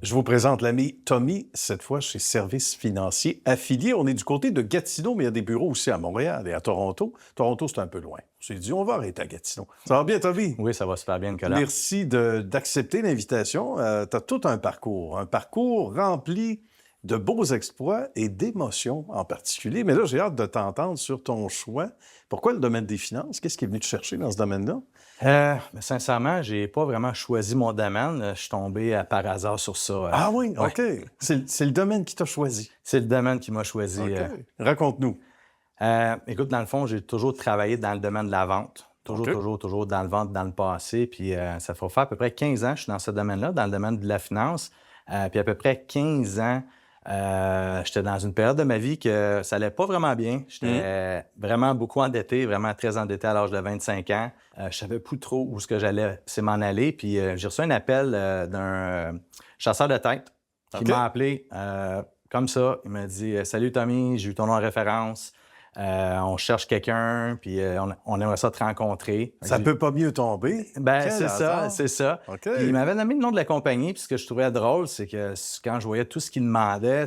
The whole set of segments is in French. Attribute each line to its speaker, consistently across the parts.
Speaker 1: Je vous présente l'ami Tommy, cette fois chez Services financiers affiliés. On est du côté de Gatineau, mais il y a des bureaux aussi à Montréal et à Toronto. Toronto, c'est un peu loin. On s'est dit, on va arrêter à Gatineau. Ça va bien, Tommy?
Speaker 2: Oui, ça va super bien, Nicolas.
Speaker 1: Merci d'accepter l'invitation. Tu as tout un parcours rempli de beaux exploits et d'émotions en particulier. Mais là, j'ai hâte de t'entendre sur ton choix. Pourquoi le domaine des finances? Qu'est-ce qui est venu te chercher dans ce domaine-là?
Speaker 2: Sincèrement, j'ai pas vraiment choisi mon domaine. Je suis tombé par hasard sur ça.
Speaker 1: Ah oui,
Speaker 2: ouais.
Speaker 1: OK. C'est le domaine qui t'a choisi.
Speaker 2: C'est le domaine qui m'a choisi.
Speaker 1: OK. Raconte-nous.
Speaker 2: Écoute, dans le fond, j'ai toujours travaillé dans le domaine de la vente.
Speaker 1: OK.
Speaker 2: Toujours dans le vente dans le passé. Puis ça fait faire à peu près 15 ans que je suis dans ce domaine-là, dans le domaine de la finance. Puis à peu près 15 ans, j'étais dans une période de ma vie que ça allait pas vraiment bien. J'étais vraiment beaucoup endetté, vraiment très endetté à l'âge de 25 ans. Je savais plus trop où ce que j'allais m'en aller. Puis j'ai reçu un appel d'un chasseur de tête qui
Speaker 1: OK.
Speaker 2: m'a appelé comme ça. Il m'a dit « Salut Tommy, j'ai eu ton nom en référence. On cherche quelqu'un, puis on aimerait ça te rencontrer. »
Speaker 1: Ça peut pas mieux tomber.
Speaker 2: Ben,
Speaker 1: Quel
Speaker 2: c'est ça,
Speaker 1: hasard.
Speaker 2: c'est ça.
Speaker 1: OK.
Speaker 2: Puis il m'avait nommé le nom de la compagnie, puis ce que je trouvais drôle, c'est que quand je voyais tout ce qu'ils demandaient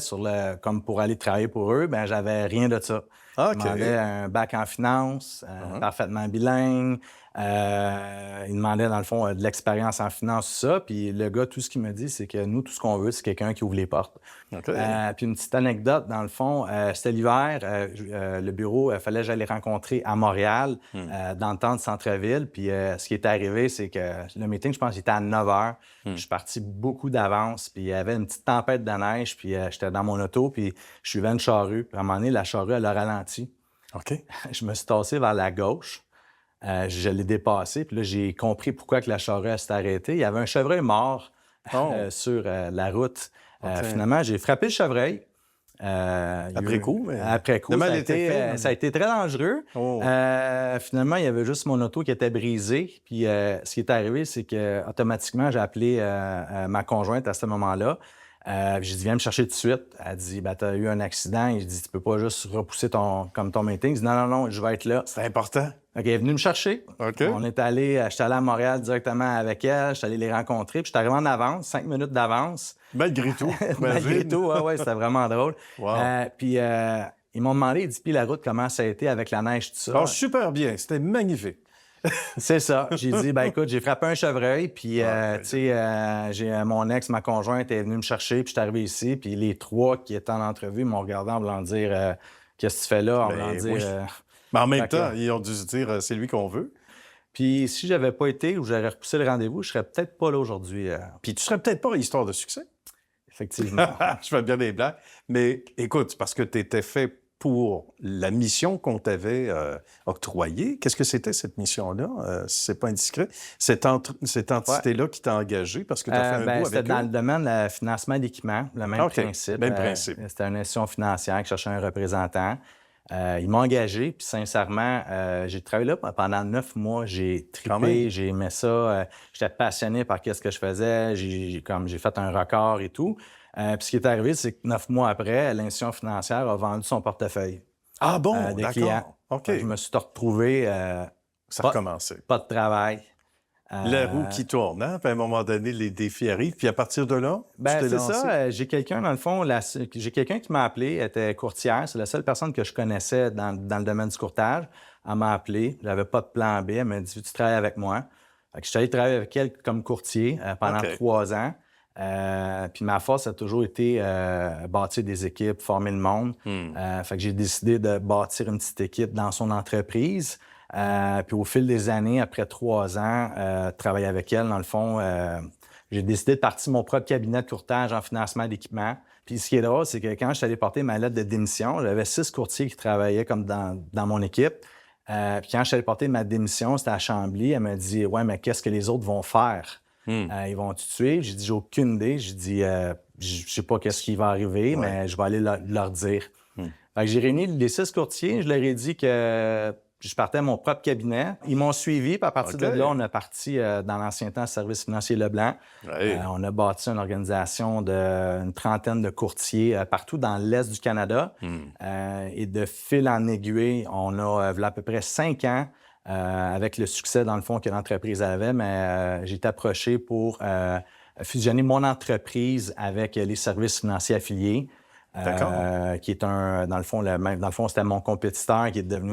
Speaker 2: comme pour aller travailler pour eux, ben j'avais rien de ça. Ils
Speaker 1: OK.
Speaker 2: demandaient un bac en finance, parfaitement bilingue. Ils demandaient, dans le fond, de l'expérience en finance, tout ça. Puis le gars, tout ce qu'il me dit, c'est que nous, tout ce qu'on veut, c'est quelqu'un qui ouvre les portes.
Speaker 1: OK.
Speaker 2: Puis une petite anecdote, dans le fond, c'était l'hiver, le bureau, il fallait que j'aille les rencontrer à Montréal, dans le temps de centre-ville. Puis ce qui est arrivé, c'est que le meeting, je pense, il était à 9 h. Je suis parti beaucoup d'avance, puis il y avait une petite tempête de neige, puis j'étais dans mon auto, puis je suivais une charrue. Puis à un moment donné, la charrue, elle a ralenti.
Speaker 1: OK.
Speaker 2: Je me suis tassé vers la gauche. Je l'ai dépassé, puis là, j'ai compris pourquoi que la charrue s'est arrêtée. Il y avait un chevreuil mort
Speaker 1: Oh.
Speaker 2: sur la route.
Speaker 1: OK.
Speaker 2: Finalement, j'ai frappé le chevreuil.
Speaker 1: Après coup, mais
Speaker 2: Après coup,
Speaker 1: le mal
Speaker 2: ça a
Speaker 1: était
Speaker 2: été,
Speaker 1: fait.
Speaker 2: ça a été très dangereux.
Speaker 1: Oh.
Speaker 2: Finalement, il y avait juste mon auto qui était brisée. Puis ce qui est arrivé, c'est que automatiquement, j'ai appelé ma conjointe à ce moment-là. J'ai dit, viens me chercher tout de suite. Elle dit, ben, tu as eu un accident. Je dis, tu peux pas juste repousser ton meeting. Je dis, non, je vais être là.
Speaker 1: C'est important.
Speaker 2: OK, elle est venue me chercher.
Speaker 1: OK.
Speaker 2: J'étais allé à Montréal directement avec elle. J'étais allé les rencontrer. Puis j'étais arrivé en avance, 5 minutes d'avance.
Speaker 1: Malgré tout.
Speaker 2: Malgré tout, ouais, c'était vraiment drôle.
Speaker 1: Wow.
Speaker 2: Puis ils m'ont demandé, ils disent, puis la route, comment ça a été avec la neige, tout ça.
Speaker 1: Alors, super bien. C'était magnifique.
Speaker 2: C'est ça. J'ai dit, ben écoute, j'ai frappé un chevreuil, puis tu sais, mon ex, ma conjointe, est venue me chercher, puis je suis arrivé ici, puis les trois qui étaient en entrevue m'ont regardé en voulant dire, qu'est-ce que tu fais là? En voulant dire.
Speaker 1: Oui. Mais en même
Speaker 2: Fait que-
Speaker 1: temps, ils ont dû se dire, c'est lui qu'on veut.
Speaker 2: Puis si j'avais pas été ou j'aurais repoussé le rendez-vous, je serais peut-être pas là aujourd'hui.
Speaker 1: Puis tu serais peut-être pas histoire de succès.
Speaker 2: Effectivement.
Speaker 1: Je fais bien des blagues. Mais écoute, parce que tu étais fait pour la mission qu'on t'avait octroyée. Qu'est-ce que c'était, cette mission-là? Si c'est pas indiscret. Cette entité-là qui t'a engagé parce que tu as fait un
Speaker 2: Ben,
Speaker 1: bout
Speaker 2: c'était
Speaker 1: avec
Speaker 2: dans
Speaker 1: eux.
Speaker 2: le domaine du financement d'équipement, le même
Speaker 1: OK.
Speaker 2: principe.
Speaker 1: Même principe.
Speaker 2: C'était une institution financière qui cherchait un représentant. Ils m'ont engagé, puis sincèrement, j'ai travaillé là pendant 9 mois. J'ai
Speaker 1: Quand même.
Speaker 2: trippé, j'ai aimé ça. J'étais passionné par ce que je faisais. J'ai fait un record et tout. Puis ce qui est arrivé, c'est que 9 mois après, l'institution financière a vendu son portefeuille
Speaker 1: Ah bon,
Speaker 2: des clients.
Speaker 1: d'accord. OK.
Speaker 2: Je me suis retrouvé
Speaker 1: Ça a recommencé.
Speaker 2: pas de travail.
Speaker 1: La roue qui tourne, hein? Puis à un moment donné, les défis arrivent. Puis à partir de là, tu
Speaker 2: Ben
Speaker 1: t'es
Speaker 2: c'est
Speaker 1: lancé.
Speaker 2: ça. J'ai quelqu'un, dans le fond, j'ai quelqu'un qui m'a appelé, elle était courtière. C'est la seule personne que je connaissais dans le domaine du courtage. Elle m'a appelé. J'avais pas de plan B. Elle m'a dit, tu travailles avec moi? Fait que je suis allé travailler avec elle comme courtier pendant
Speaker 1: OK.
Speaker 2: 3 ans. Puis ma force a toujours été bâtir des équipes, former le monde. Fait que j'ai décidé de bâtir une petite équipe dans son entreprise. Puis au fil des années, après 3 ans, travailler avec elle, dans le fond, j'ai décidé de partir mon propre cabinet de courtage en financement d'équipement. Puis ce qui est drôle, c'est que quand je suis allé porter ma lettre de démission, j'avais 6 courtiers qui travaillaient comme dans mon équipe. Puis quand je suis allé porter ma démission, c'était à Chambly, elle m'a dit « Ouais, mais qu'est-ce que les autres vont faire? Ils vont te tuer? » J'ai dit « J'ai aucune idée. » J'ai dit je sais pas qu'est-ce qui va arriver, mais je vais aller leur dire. » Fait que j'ai réuni les 6 courtiers, je leur ai dit que je partais à mon propre cabinet. Ils m'ont suivi, puis à partir de là, on a parti dans l'ancien temps Service financier Leblanc.
Speaker 1: Ouais.
Speaker 2: On a bâti une organisation d'une trentaine de courtiers partout dans l'Est du Canada. Et de fil en aiguille, on a, à peu près 5 ans, avec le succès, dans le fond, que l'entreprise avait, mais j'ai été approché pour fusionné mon entreprise avec les services financiers affiliés. Qui est dans le fond, c'était mon compétiteur qui est devenu,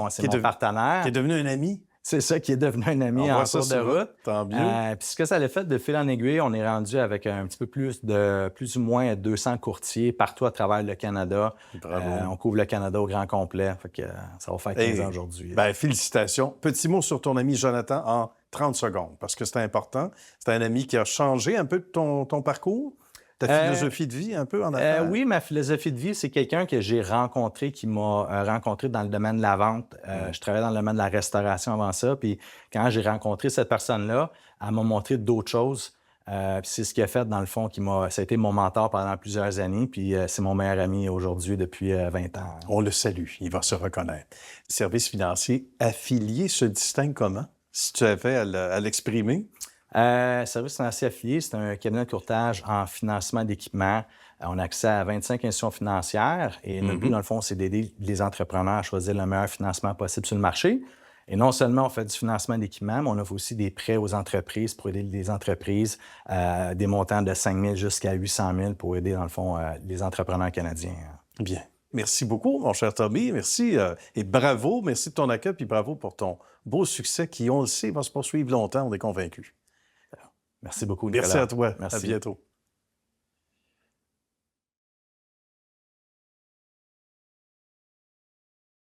Speaker 2: c'est mon partenaire.
Speaker 1: Qui est devenu un ami.
Speaker 2: C'est ça, qui est devenu un ami en cours de route.
Speaker 1: Tant mieux.
Speaker 2: Puis ce que ça a fait, de fil en aiguille, on est rendu avec un petit peu plus ou moins 200 courtiers partout à travers le Canada. On couvre le Canada au grand complet. Fait que ça va faire 15 ans aujourd'hui.
Speaker 1: Félicitations. Petit mot sur ton ami Jonathan en 30 secondes, parce que c'est important. C'est un ami qui a changé un peu ton parcours. Ta philosophie de vie, un peu, en affaires?
Speaker 2: Oui, ma philosophie de vie, c'est quelqu'un que j'ai rencontré, qui m'a rencontré dans le domaine de la vente. Je travaillais dans le domaine de la restauration avant ça. Puis quand j'ai rencontré cette personne-là, elle m'a montré d'autres choses. Puis c'est ce qui a fait, dans le fond, ça a été mon mentor pendant plusieurs années. Puis c'est mon meilleur ami aujourd'hui depuis 20 ans.
Speaker 1: On le salue, il va se reconnaître. Le service financier affilié se distingue comment? Si tu avais à l'exprimer?
Speaker 2: Service financier affilié, c'est un cabinet de courtage en financement d'équipement. On a accès à 25 institutions financières et notre but, dans le fond, c'est d'aider les entrepreneurs à choisir le meilleur financement possible sur le marché. Et non seulement on fait du financement d'équipement, mais on offre aussi des prêts aux entreprises pour aider les entreprises, des montants de 5 000 jusqu'à 800 000 pour aider, dans le fond, les entrepreneurs canadiens.
Speaker 1: Bien. Merci beaucoup, mon cher Tommy. Merci et bravo. Merci de ton accueil puis bravo pour ton beau succès qui, on le sait, va se poursuivre longtemps, on est convaincus.
Speaker 2: Merci beaucoup, Nicolas.
Speaker 1: Merci à toi.
Speaker 2: Merci.
Speaker 1: À bientôt.